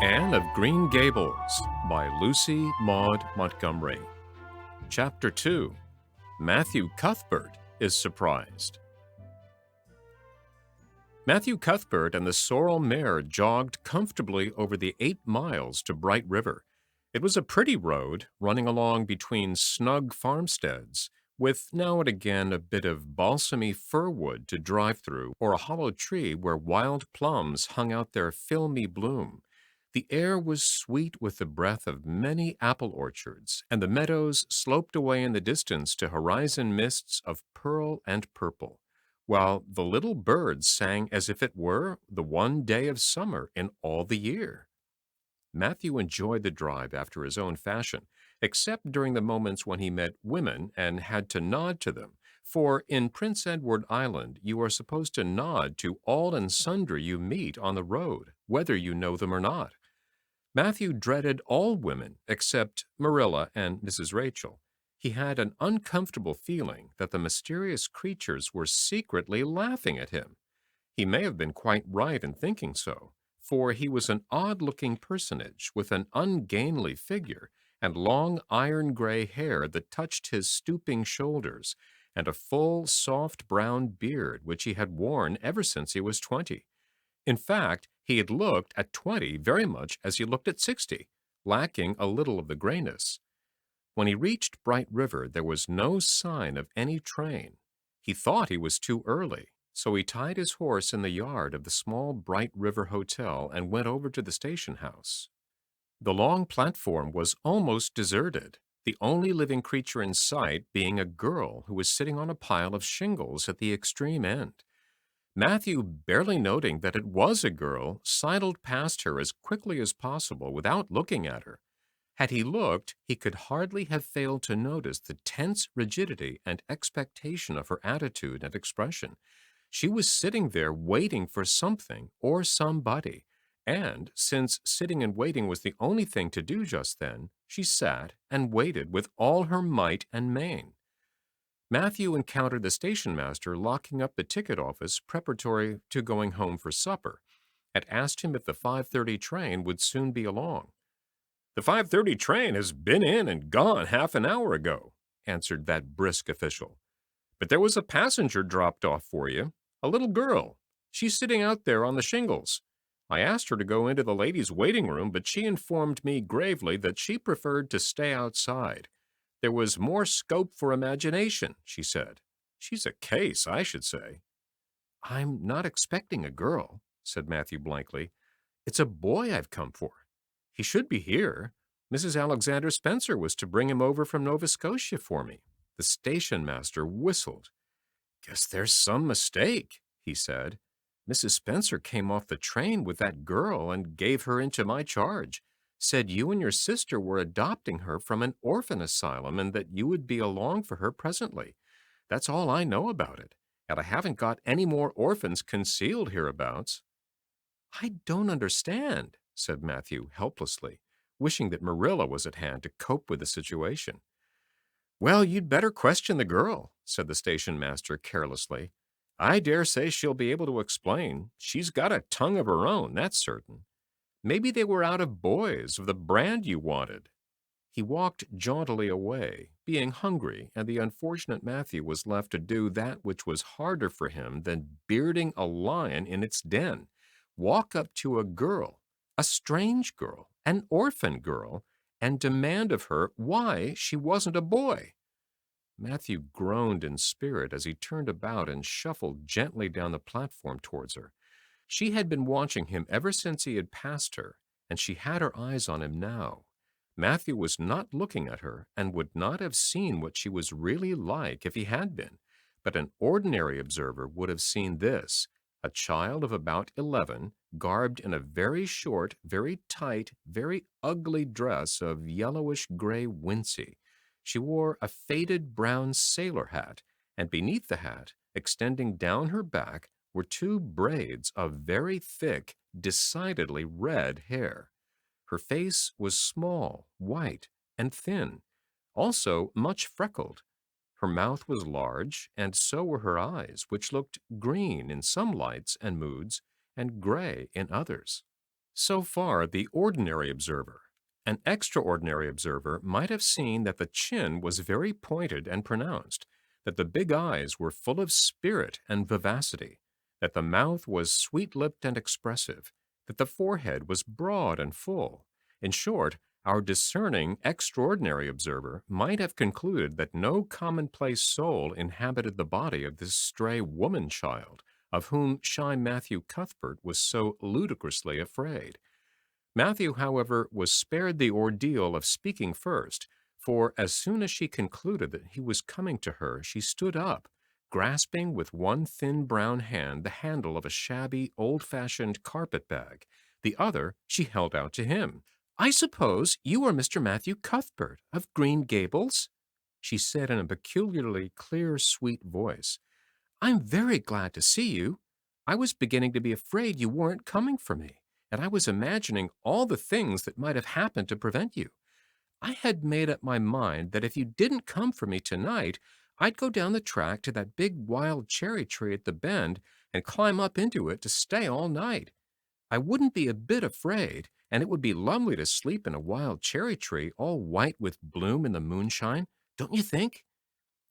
Anne of Green Gables by Lucy Maud Montgomery. Chapter 2. Matthew Cuthbert is Surprised. Matthew Cuthbert and the sorrel mare jogged comfortably over the 8 miles to Bright River. It was a pretty road running along between snug farmsteads, with now and again a bit of balsamy fir wood to drive through or a hollow tree where wild plums hung out their filmy bloom. The air was sweet with the breath of many apple orchards, and the meadows sloped away in the distance to horizon mists of pearl and purple, while the little birds sang as if it were the one day of summer in all the year. Matthew enjoyed the drive after his own fashion, except during the moments when he met women and had to nod to them, for in Prince Edward Island you are supposed to nod to all and sundry you meet on the road, whether you know them or not. Matthew dreaded all women except Marilla and Mrs. Rachel. He had an uncomfortable feeling that the mysterious creatures were secretly laughing at him. He may have been quite right in thinking so, for he was an odd-looking personage with an ungainly figure and long iron-gray hair that touched his stooping shoulders, and a full, soft brown beard which he had worn ever since he was 20. In fact, he had looked at 20 very much as he looked at 60, lacking a little of the grayness. When he reached Bright River, there was no sign of any train. He thought he was too early, so he tied his horse in the yard of the small Bright River Hotel and went over to the station house. The long platform was almost deserted, the only living creature in sight being a girl who was sitting on a pile of shingles at the extreme end. Matthew, barely noting that it was a girl, sidled past her as quickly as possible without looking at her. Had he looked, he could hardly have failed to notice the tense rigidity and expectation of her attitude and expression. She was sitting there waiting for something or somebody, and since sitting and waiting was the only thing to do just then, she sat and waited with all her might and main. Matthew encountered the stationmaster locking up the ticket office preparatory to going home for supper, and asked him if the 5:30 train would soon be along. "The 5:30 train has been in and gone half an hour ago," answered that brisk official. "But there was a passenger dropped off for you, a little girl. She's sitting out there on the shingles. I asked her to go into the ladies' waiting room, but she informed me gravely that she preferred to stay outside. There was more scope for imagination, she said. She's a case, I should say." "I'm not expecting a girl," said Matthew blankly. "It's a boy I've come for. He should be here. Mrs. Alexander Spencer was to bring him over from Nova Scotia for me." The station master whistled. "Guess there's some mistake," he said. "Mrs. Spencer came off the train with that girl and gave her into my charge. Said you and your sister were adopting her from an orphan asylum and that you would be along for her presently. That's all I know about it, and I haven't got any more orphans concealed hereabouts." "I don't understand," said Matthew helplessly, wishing that Marilla was at hand to cope with the situation. "Well, you'd better question the girl," said the station master carelessly. "I dare say she'll be able to explain. She's got a tongue of her own, that's certain. Maybe they were out of boys of the brand you wanted." He walked jauntily away, being hungry, and the unfortunate Matthew was left to do that which was harder for him than bearding a lion in its den: walk up to a girl, a strange girl, an orphan girl, and demand of her why she wasn't a boy. Matthew groaned in spirit as he turned about and shuffled gently down the platform towards her. She had been watching him ever since he had passed her, and she had her eyes on him now. Matthew was not looking at her and would not have seen what she was really like if he had been, but an ordinary observer would have seen this: a child of about 11, garbed in a very short, very tight, very ugly dress of yellowish-gray wincey. She wore a faded brown sailor hat, and beneath the hat, extending down her back, were 2 braids of very thick, decidedly red hair. Her face was small, white, and thin, also much freckled. Her mouth was large, and so were her eyes, which looked green in some lights and moods, and gray in others. So far, the ordinary observer. An extraordinary observer might have seen that the chin was very pointed and pronounced, that the big eyes were full of spirit and vivacity, that the mouth was sweet-lipped and expressive, that the forehead was broad and full. In short, our discerning, extraordinary observer might have concluded that no commonplace soul inhabited the body of this stray woman-child, of whom shy Matthew Cuthbert was so ludicrously afraid. Matthew, however, was spared the ordeal of speaking first, for as soon as she concluded that he was coming to her, she stood up, grasping with one thin brown hand the handle of a shabby, old-fashioned carpet-bag. The other she held out to him. "I suppose you are Mr. Matthew Cuthbert of Green Gables?" she said in a peculiarly clear, sweet voice. "I'm very glad to see you. I was beginning to be afraid you weren't coming for me, and I was imagining all the things that might have happened to prevent you. I had made up my mind that if you didn't come for me tonight, I'd go down the track to that big wild cherry tree at the bend and climb up into it to stay all night. I wouldn't be a bit afraid, and it would be lovely to sleep in a wild cherry tree all white with bloom in the moonshine, don't you think?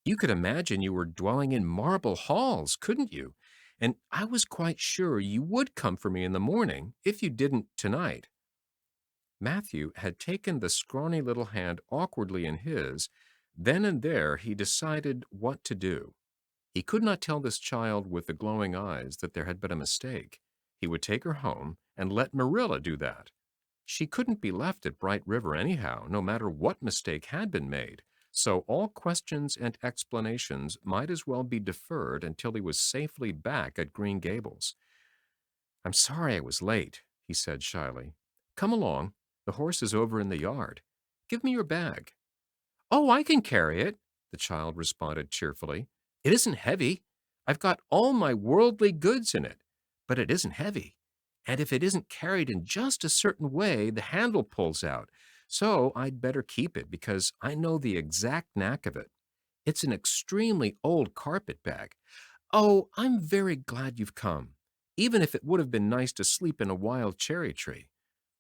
You could imagine you were dwelling in marble halls, couldn't you? And I was quite sure you would come for me in the morning if you didn't tonight." Matthew had taken the scrawny little hand awkwardly in his. Then and there he decided what to do. He could not tell this child with the glowing eyes that there had been a mistake. He would take her home and let Marilla do that. She couldn't be left at Bright River anyhow, no matter what mistake had been made, so all questions and explanations might as well be deferred until he was safely back at Green Gables. "I'm sorry I was late," he said shyly. "Come along. The horse is over in the yard. Give me your bag." "Oh, I can carry it," the child responded cheerfully. "It isn't heavy. I've got all my worldly goods in it, but it isn't heavy. And if it isn't carried in just a certain way, the handle pulls out. So I'd better keep it because I know the exact knack of it. It's an extremely old carpet bag. Oh, I'm very glad you've come, even if it would have been nice to sleep in a wild cherry tree.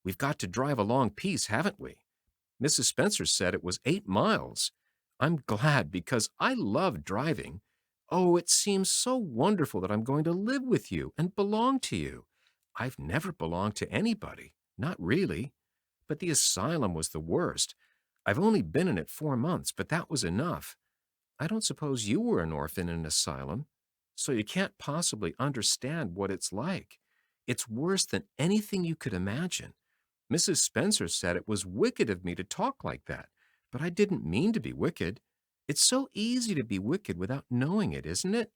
We've got to drive a long piece, haven't we? Mrs. Spencer said it was 8 miles. I'm glad because I love driving. Oh, it seems so wonderful that I'm going to live with you and belong to you. I've never belonged to anybody, not really. But the asylum was the worst. I've only been in it 4 months, but that was enough. I don't suppose you were an orphan in an asylum, so you can't possibly understand what it's like. It's worse than anything you could imagine. Mrs. Spencer said it was wicked of me to talk like that, but I didn't mean to be wicked. It's so easy to be wicked without knowing it, isn't it?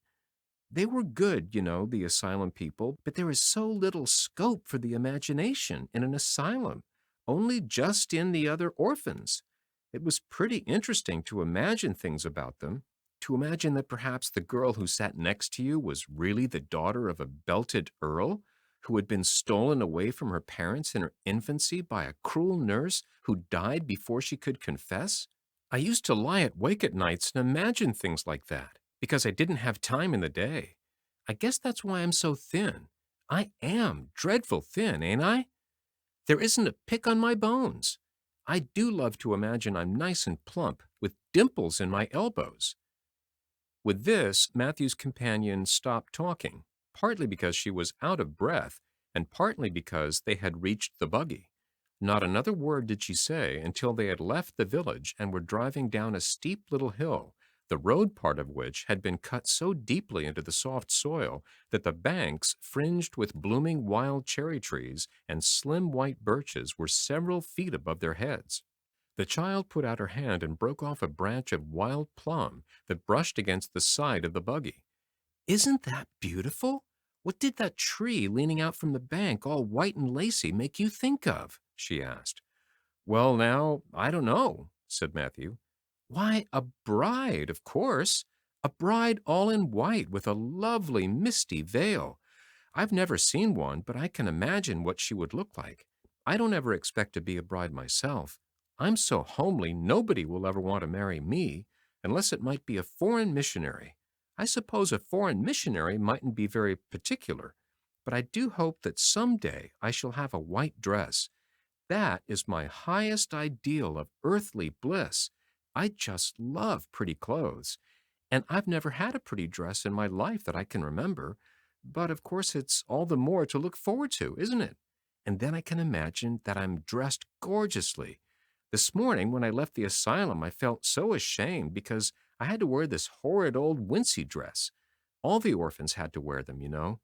They were good, the asylum people, but there is so little scope for the imagination in an asylum, only just in the other orphans. It was pretty interesting to imagine things about them, to imagine that perhaps the girl who sat next to you was really the daughter of a belted earl who had been stolen away from her parents in her infancy by a cruel nurse who died before she could confess. I used to lie awake at nights and imagine things like that because I didn't have time in the day. I guess that's why I'm so thin. I am dreadful thin, ain't I? There isn't a pick on my bones. I do love to imagine I'm nice and plump, with dimples in my elbows. With this, Matthew's companion stopped talking, partly because she was out of breath, and partly because they had reached the buggy. Not another word did she say until they had left the village and were driving down a steep little hill, the road part of which had been cut so deeply into the soft soil that the banks, fringed with blooming wild cherry trees and slim white birches, were several feet above their heads. The child put out her hand and broke off a branch of wild plum that brushed against the side of the buggy. "Isn't that beautiful? What did that tree leaning out from the bank, all white and lacy, make you think of?" she asked. "Well, now, I don't know," said Matthew. "Why, a bride, of course. A bride all in white with a lovely misty veil. I've never seen one, but I can imagine what she would look like. I don't ever expect to be a bride myself. I'm so homely nobody will ever want to marry me, unless it might be a foreign missionary. I suppose a foreign missionary mightn't be very particular. but I do hope that someday I shall have a white dress. That is my highest ideal of earthly bliss. I just love pretty clothes, and I've never had a pretty dress in my life that I can remember. But of course, it's all the more to look forward to, isn't it? And then I can imagine that I'm dressed gorgeously. This morning, when I left the asylum, I felt so ashamed because I had to wear this horrid old wincey dress. All the orphans had to wear them, you know.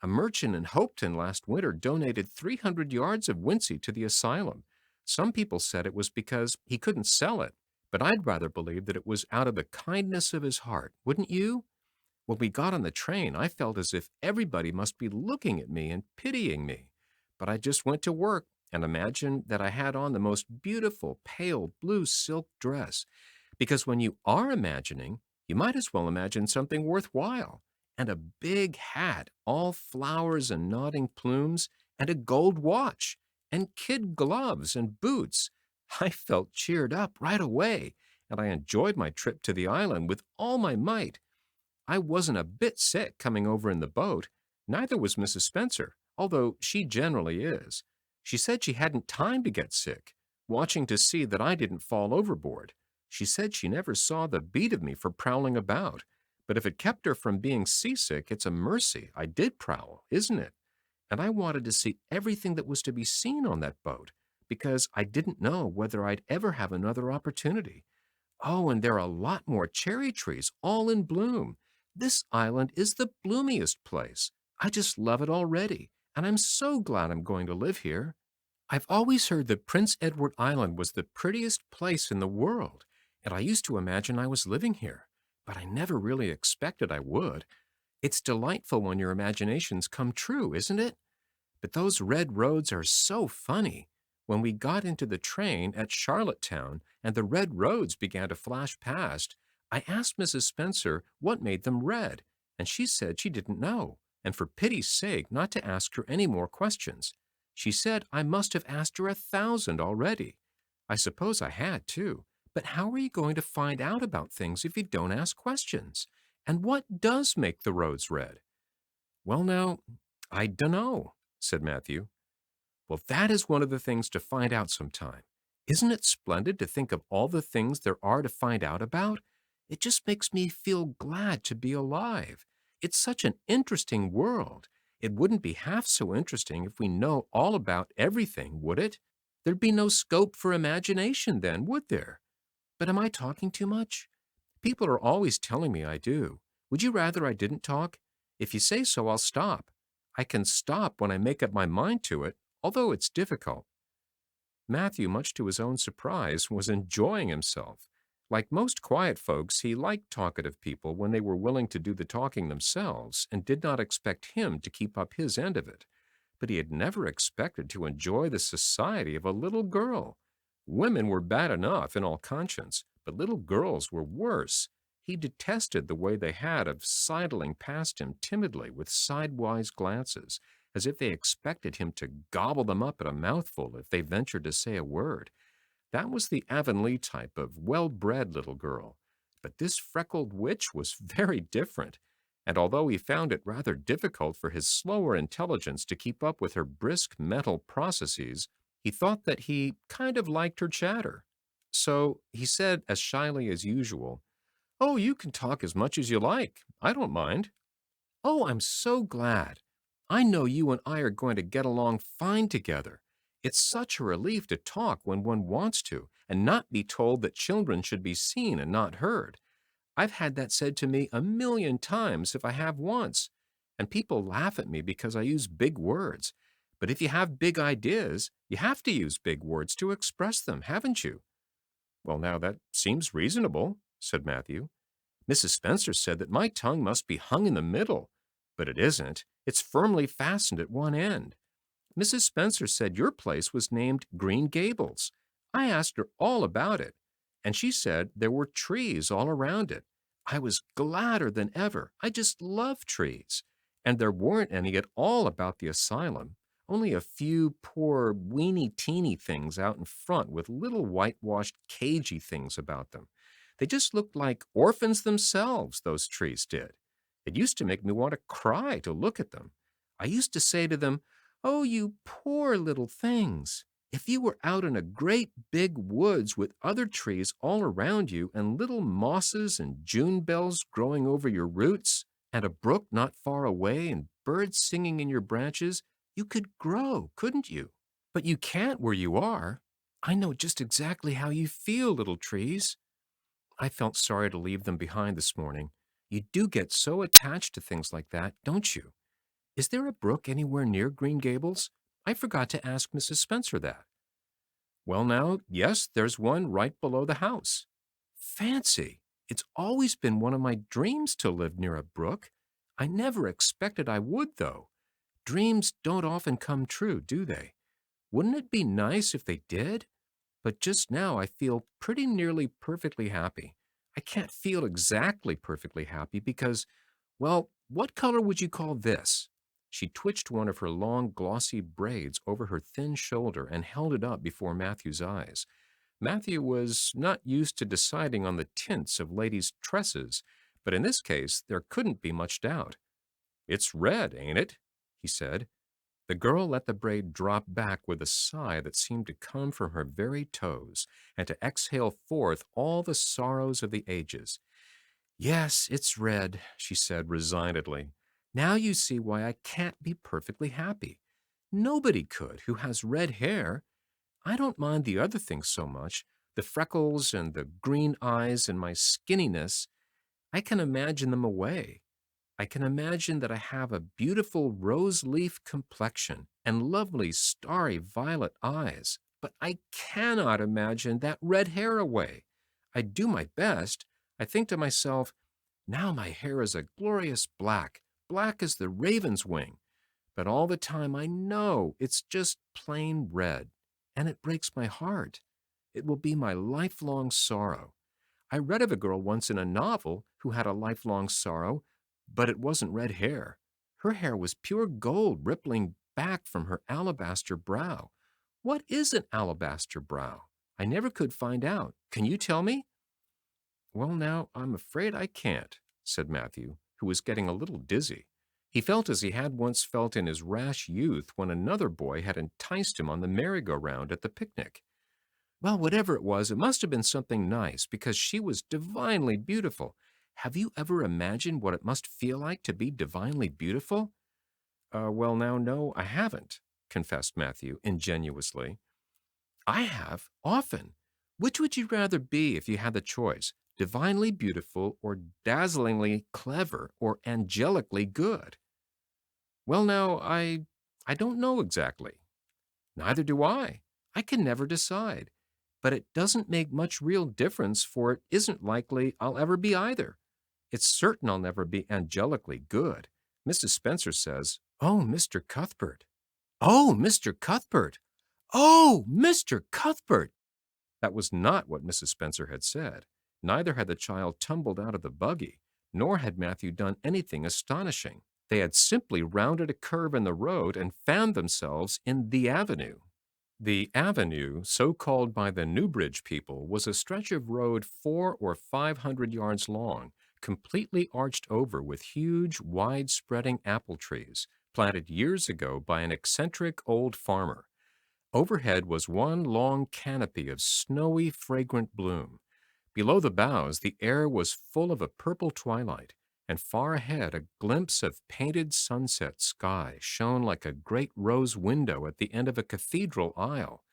A merchant in Hopeton last winter donated 300 yards of wincey to the asylum. Some people said it was because he couldn't sell it, but I'd rather believe that it was out of the kindness of his heart, wouldn't you? When we got on the train, I felt as if everybody must be looking at me and pitying me. But I just went to work and imagined that I had on the most beautiful pale blue silk dress, because when you are imagining, you might as well imagine something worthwhile. And a big hat, all flowers and nodding plumes, and a gold watch, and kid gloves and boots. I felt cheered up right away, and I enjoyed my trip to the island with all my might. I wasn't a bit sick coming over in the boat. Neither was Mrs. Spencer, although she generally is. She said she hadn't time to get sick, watching to see that I didn't fall overboard. She said she never saw the beat of me for prowling about. But if it kept her from being seasick, it's a mercy I did prowl, isn't it? And I wanted to see everything that was to be seen on that boat, because I didn't know whether I'd ever have another opportunity. Oh, and there are a lot more cherry trees, all in bloom. This island is the bloomiest place. I just love it already, and I'm so glad I'm going to live here. I've always heard that Prince Edward Island was the prettiest place in the world, and I used to imagine I was living here, but I never really expected I would. It's delightful when your imaginations come true, isn't it? But those red roads are so funny. When we got into the train at Charlottetown and the red roads began to flash past, I asked Mrs. Spencer what made them red, and she said she didn't know, and for pity's sake not to ask her any more questions. She said I must have asked her 1,000 already. I suppose I had, too. But how are you going to find out about things if you don't ask questions? And what does make the roads red? Well, now, I dunno, said Matthew. Well, that is one of the things to find out sometime. Isn't it splendid to think of all the things there are to find out about? It just makes me feel glad to be alive. It's such an interesting world. It wouldn't be half so interesting if we know all about everything, would it? There'd be no scope for imagination then, would there? But am I talking too much? People are always telling me I do. Would you rather I didn't talk? If you say so, I'll stop. I can stop when I make up my mind to it, although it's difficult. Matthew, much to his own surprise, was enjoying himself. Like most quiet folks, he liked talkative people when they were willing to do the talking themselves and did not expect him to keep up his end of it. But he had never expected to enjoy the society of a little girl. Women were bad enough in all conscience, but little girls were worse. He detested the way they had of sidling past him timidly with sidewise glances, as if they expected him to gobble them up at a mouthful if they ventured to say a word. That was the Avonlea type of well-bred little girl. But this freckled witch was very different, and although he found it rather difficult for his slower intelligence to keep up with her brisk mental processes, he thought that he kind of liked her chatter. So he said as shyly as usual, "Oh, you can talk as much as you like. I don't mind." "Oh, I'm so glad. I know you and I are going to get along fine together. It's such a relief to talk when one wants to, and not be told that children should be seen and not heard. I've had that said to me 1,000,000 times if I have once, and people laugh at me because I use big words. But if you have big ideas, you have to use big words to express them, haven't you?" "Well, now that seems reasonable," said Matthew. "Mrs. Spencer said that my tongue must be hung in the middle, but it isn't. It's firmly fastened at one end. Mrs. Spencer said your place was named Green Gables. I asked her all about it, and she said there were trees all around it. I was gladder than ever. I just love trees. And there weren't any at all about the asylum, only a few poor weeny-teeny things out in front with little whitewashed cagey things about them. They just looked like orphans themselves, those trees did. It used to make me want to cry to look at them. I used to say to them, "Oh, you poor little things. If you were out in a great big woods with other trees all around you and little mosses and June bells growing over your roots and a brook not far away and birds singing in your branches, you could grow, couldn't you? But you can't where you are. I know just exactly how you feel, little trees." I felt sorry to leave them behind this morning. You do get so attached to things like that, don't you? Is there a brook anywhere near Green Gables? I forgot to ask Mrs. Spencer that. Well, now, yes, there's one right below the house. Fancy! It's always been one of my dreams to live near a brook. I never expected I would, though. Dreams don't often come true, do they? Wouldn't it be nice if they did? But just now I feel pretty nearly perfectly happy. I can't feel exactly perfectly happy because, well, what color would you call this? She twitched one of her long, glossy braids over her thin shoulder and held it up before Matthew's eyes. Matthew was not used to deciding on the tints of ladies' tresses, but in this case there couldn't be much doubt. "It's red, ain't it?" he said. The girl let the braid drop back with a sigh that seemed to come from her very toes and to exhale forth all the sorrows of the ages. "Yes, it's red," she said resignedly. "Now you see why I can't be perfectly happy. Nobody could who has red hair. I don't mind the other things so much, the freckles and the green eyes and my skinniness. I can imagine them away. I can imagine that I have a beautiful rose leaf complexion and lovely starry violet eyes, but I cannot imagine that red hair away. I do my best. I think to myself, now my hair is a glorious black, black as the raven's wing, but all the time I know it's just plain red, and it breaks my heart. It will be my lifelong sorrow. I read of a girl once in a novel who had a lifelong sorrow, but it wasn't red hair. Her hair was pure gold rippling back from her alabaster brow. What is an alabaster brow? I never could find out. Can you tell me?" "Well, now, I'm afraid I can't," said Matthew, who was getting a little dizzy. He felt as he had once felt in his rash youth when another boy had enticed him on the merry-go-round at the picnic. "Well, whatever it was, it must have been something nice because she was divinely beautiful. Have you ever imagined what it must feel like to be divinely beautiful?" Well, now, no, I haven't," confessed Matthew ingenuously. "I have, often. Which would you rather be if you had the choice, divinely beautiful or dazzlingly clever or angelically good?" "Well, now, I don't know exactly." "Neither do I. I can never decide. But it doesn't make much real difference, for it isn't likely I'll ever be either. It's certain I'll never be angelically good. Mrs. Spencer says, 'Oh, Mr. Cuthbert! Oh, Mr. Cuthbert! Oh, Mr. Cuthbert!'" That was not what Mrs. Spencer had said. Neither had the child tumbled out of the buggy, nor had Matthew done anything astonishing. They had simply rounded a curve in the road and found themselves in the avenue. The avenue, so called by the Newbridge people, was a stretch of road 400 or 500 yards long, completely arched over with huge, wide-spreading apple trees, planted years ago by an eccentric old farmer. Overhead was one long canopy of snowy, fragrant bloom. Below the boughs, the air was full of a purple twilight, and far ahead a glimpse of painted sunset sky shone like a great rose window at the end of a cathedral aisle.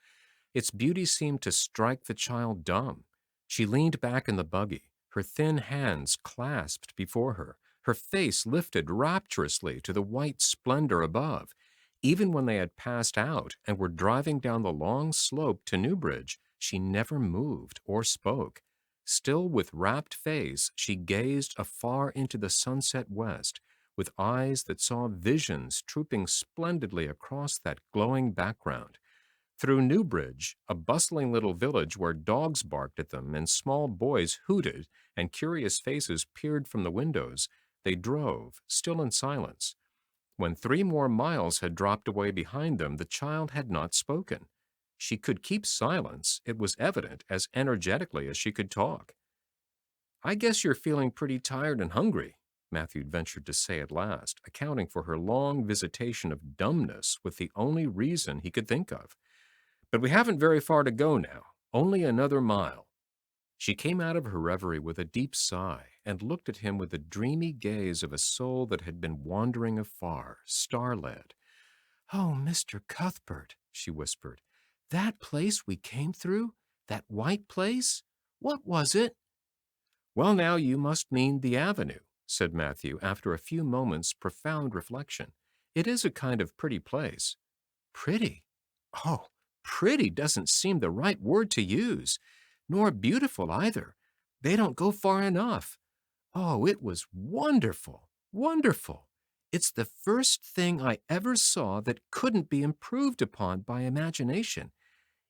Its beauty seemed to strike the child dumb. She leaned back in the buggy, her thin hands clasped before her, her face lifted rapturously to the white splendor above. Even when they had passed out and were driving down the long slope to Newbridge, she never moved or spoke. Still with rapt face, she gazed afar into the sunset west, with eyes that saw visions trooping splendidly across that glowing background. Through Newbridge, a bustling little village where dogs barked at them and small boys hooted and curious faces peered from the windows, they drove, still in silence. When 3 more miles had dropped away behind them, the child had not spoken. She could keep silence, it was evident, as energetically as she could talk. "I guess you're feeling pretty tired and hungry." Matthew ventured to say at last, accounting for her long visitation of dumbness with the only reason he could think of. But we haven't very far to go now, only another mile. She came out of her reverie with a deep sigh and looked at him with the dreamy gaze of a soul that had been wandering afar, star-led. "Oh, Mr. Cuthbert," she whispered, "that place we came through, that white place, what was it?" "Well, now you must mean the avenue," said Matthew after a few moments' profound reflection. "It is a kind of pretty place." "Pretty? Oh, pretty doesn't seem the right word to use, nor beautiful either. They don't go far enough. Oh, it was wonderful, wonderful. It's the first thing I ever saw that couldn't be improved upon by imagination.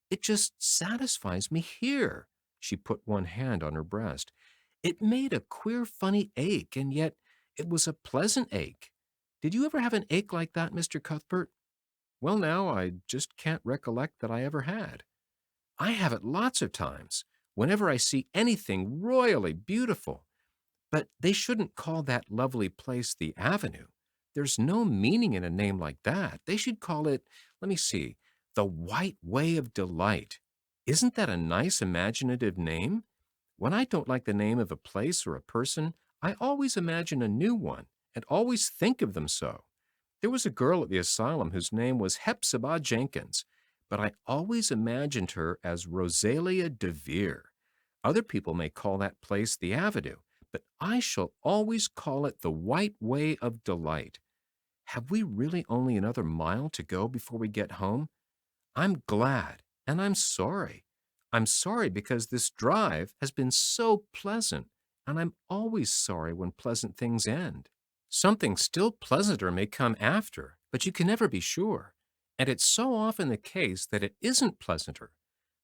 It just satisfies me here." She put one hand on her breast. "It made a queer, funny ache, and yet it was a pleasant ache. Did you ever have an ache like that, Mr. Cuthbert?" "Well, now, I just can't recollect that I ever had." "I have it lots of times, whenever I see anything royally beautiful. But they shouldn't call that lovely place the Avenue. There's no meaning in a name like that. They should call it, let me see, the White Way of Delight. Isn't that a nice imaginative name? When I don't like the name of a place or a person, I always imagine a new one and always think of them so. There was a girl at the asylum whose name was Hepzibah Jenkins, but I always imagined her as Rosalia DeVere. Other people may call that place the Avenue, but I shall always call it the White Way of Delight. Have we really only another mile to go before we get home? I'm glad, and I'm sorry. I'm sorry because this drive has been so pleasant, and I'm always sorry when pleasant things end. Something still pleasanter may come after, but you can never be sure. And it's so often the case that it isn't pleasanter.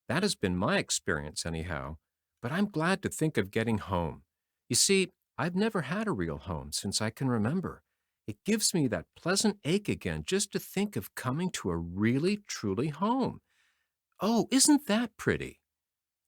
That has been my experience, anyhow. But I'm glad to think of getting home. You see, I've never had a real home since I can remember. It gives me that pleasant ache again just to think of coming to a really, truly home. Oh, isn't that pretty?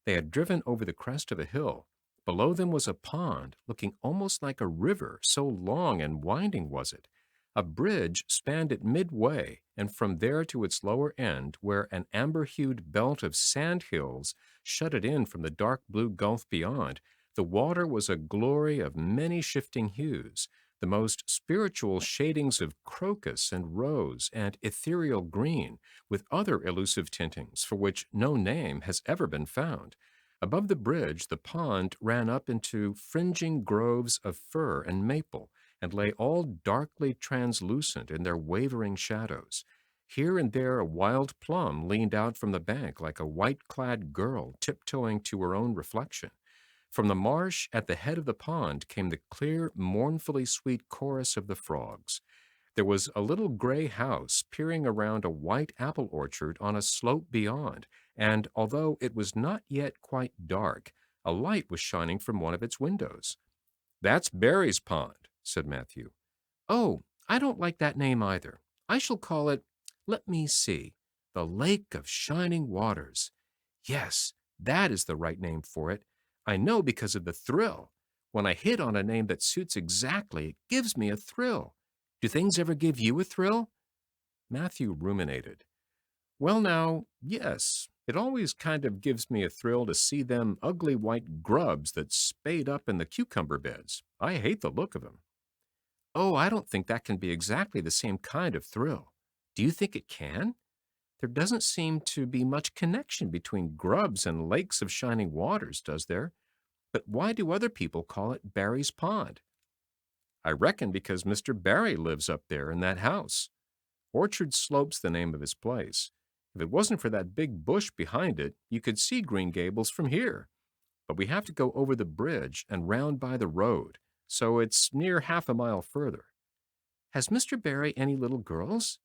They had driven over the crest of a hill. Below them was a pond, looking almost like a river, so long and winding was it. A bridge spanned it midway, and from there to its lower end, where an amber-hued belt of sand hills shut it in from the dark blue gulf beyond, the water was a glory of many shifting hues, the most spiritual shadings of crocus and rose and ethereal green, with other elusive tintings for which no name has ever been found. Above the bridge, the pond ran up into fringing groves of fir and maple, and lay all darkly translucent in their wavering shadows. Here and there a wild plum leaned out from the bank like a white-clad girl tiptoeing to her own reflection. From the marsh at the head of the pond came the clear, mournfully sweet chorus of the frogs. There was a little gray house peering around a white apple orchard on a slope beyond, and although it was not yet quite dark, a light was shining from one of its windows. "That's Barry's Pond," said Matthew. "Oh, I don't like that name either. I shall call it, let me see, the Lake of Shining Waters. Yes, that is the right name for it. I know because of the thrill. When I hit on a name that suits exactly, it gives me a thrill. Do things ever give you a thrill?" Matthew ruminated. "Well, now, yes. It always kind of gives me a thrill to see them ugly white grubs that spade up in the cucumber beds. I hate the look of them." "Oh, I don't think that can be exactly the same kind of thrill. Do you think it can? There doesn't seem to be much connection between grubs and lakes of shining waters, does there? But why do other people call it Barry's Pond?" "I reckon because Mr. Barry lives up there in that house. Orchard Slope's the name of his place. If it wasn't for that big bush behind it, you could see Green Gables from here. But we have to go over the bridge and round by the road, so it's near half a mile further." "Has Mr. Barry any little girls?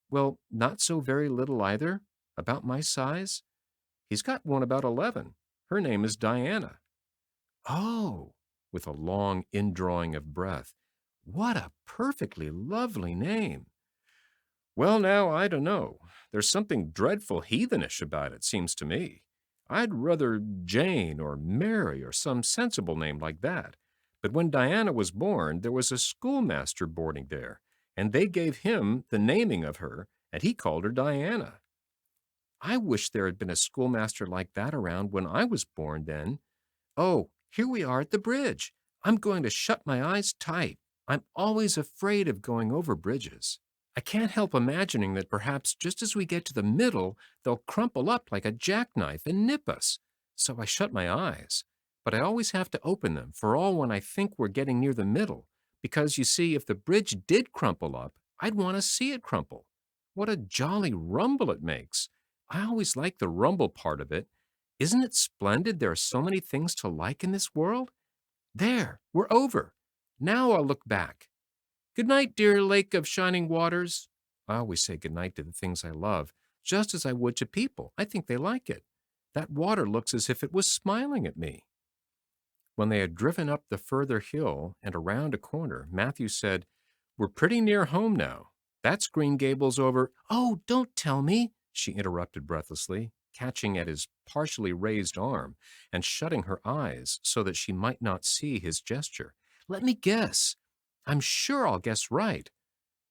Well, not so very little either, about my size?" "He's got one about 11. Her name is Diana." "Oh," with a long indrawing of breath, "what a perfectly lovely name." "Well, now, I don't know. There's something dreadful heathenish about it, seems to me. I'd rather Jane or Mary or some sensible name like that. But when Diana was born, there was a schoolmaster boarding there, and they gave him the naming of her, and he called her Diana. I wish there had been a schoolmaster like that around when I was born then. Oh, here we are at the bridge. I'm going to shut my eyes tight. I'm always afraid of going over bridges. I can't help imagining that perhaps just as we get to the middle, they'll crumple up like a jackknife and nip us. So I shut my eyes. But I always have to open them for all when I think we're getting near the middle, because you see, if the bridge did crumple up, I'd want to see it crumple. What a jolly rumble it makes. I always like the rumble part of it. Isn't it splendid there are so many things to like in this world? There, we're over. Now I'll look back. Good night, dear lake of shining waters. I always say good night to the things I love, just as I would to people. I think they like it. That water looks as if it was smiling at me. When they had driven up the further hill and around a corner, Matthew said, "We're pretty near home now. That's Green Gables over—" "Oh, don't tell me," she interrupted breathlessly, catching at his partially raised arm and shutting her eyes so that she might not see his gesture. "Let me guess. I'm sure I'll guess right."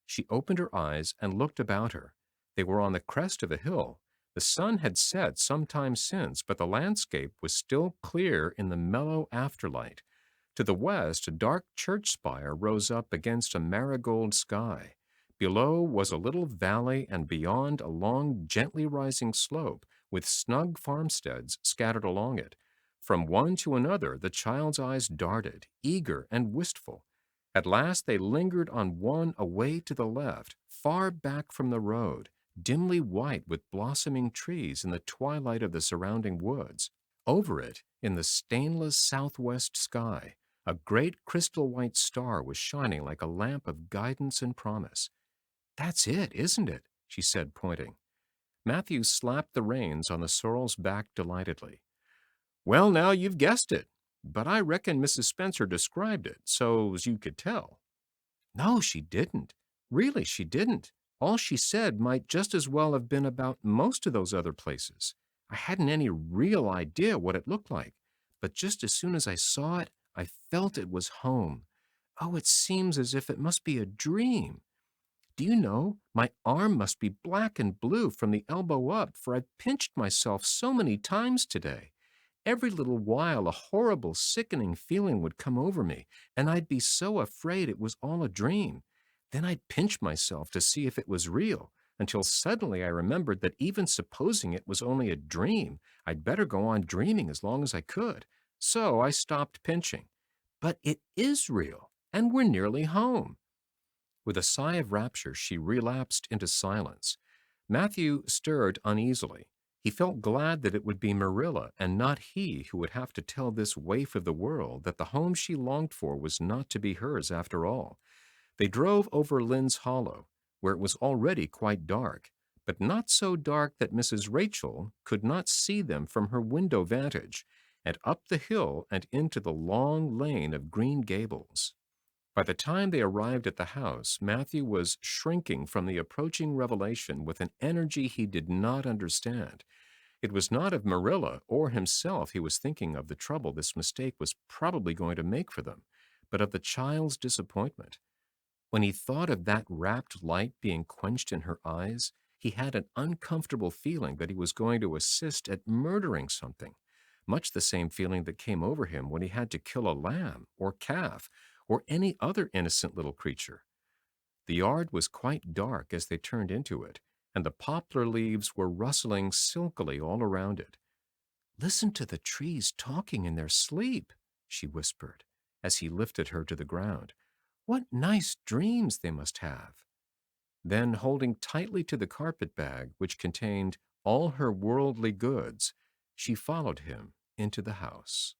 She opened her eyes and looked about her. They were on the crest of a hill. The sun had set some time since, but the landscape was still clear in the mellow afterlight. To the west, a dark church spire rose up against a marigold sky. Below was a little valley, and beyond a long, gently rising slope, with snug farmsteads scattered along it. From one to another the child's eyes darted, eager and wistful. At last they lingered on one away to the left, far back from the road, dimly white with blossoming trees in the twilight of the surrounding woods. Over it, in the stainless southwest sky, a great crystal white star was shining like a lamp of guidance and promise. "That's it, isn't it?" she said, pointing. Matthew slapped the reins on the sorrel's back delightedly. "Well, now you've guessed it, but I reckon Mrs. Spencer described it so's you could tell." "No, she didn't. Really, she didn't. All she said might just as well have been about most of those other places. I hadn't any real idea what it looked like, but just as soon as I saw it, I felt it was home. Oh, it seems as if it must be a dream. Do you know, my arm must be black and blue from the elbow up, for I've pinched myself so many times today. Every little while a horrible, sickening feeling would come over me, and I'd be so afraid it was all a dream. Then I'd pinch myself to see if it was real, until suddenly I remembered that even supposing it was only a dream, I'd better go on dreaming as long as I could. So I stopped pinching. But it is real, and we're nearly home." With a sigh of rapture, she relapsed into silence. Matthew stirred uneasily. He felt glad that it would be Marilla and not he who would have to tell this waif of the world that the home she longed for was not to be hers after all. They drove over Lynn's Hollow, where it was already quite dark, but not so dark that Mrs. Rachel could not see them from her window vantage, and up the hill and into the long lane of Green Gables. By the time they arrived at the house, Matthew was shrinking from the approaching revelation with an energy he did not understand. It was not of Marilla or himself he was thinking of the trouble this mistake was probably going to make for them, but of the child's disappointment. When he thought of that rapt light being quenched in her eyes, he had an uncomfortable feeling that he was going to assist at murdering something, much the same feeling that came over him when he had to kill a lamb or calf or any other innocent little creature. The yard was quite dark as they turned into it, and the poplar leaves were rustling silkily all around it. "Listen to the trees talking in their sleep," she whispered, as he lifted her to the ground. "What nice dreams they must have." Then, holding tightly to the carpet bag, which contained all her worldly goods, she followed him into the house.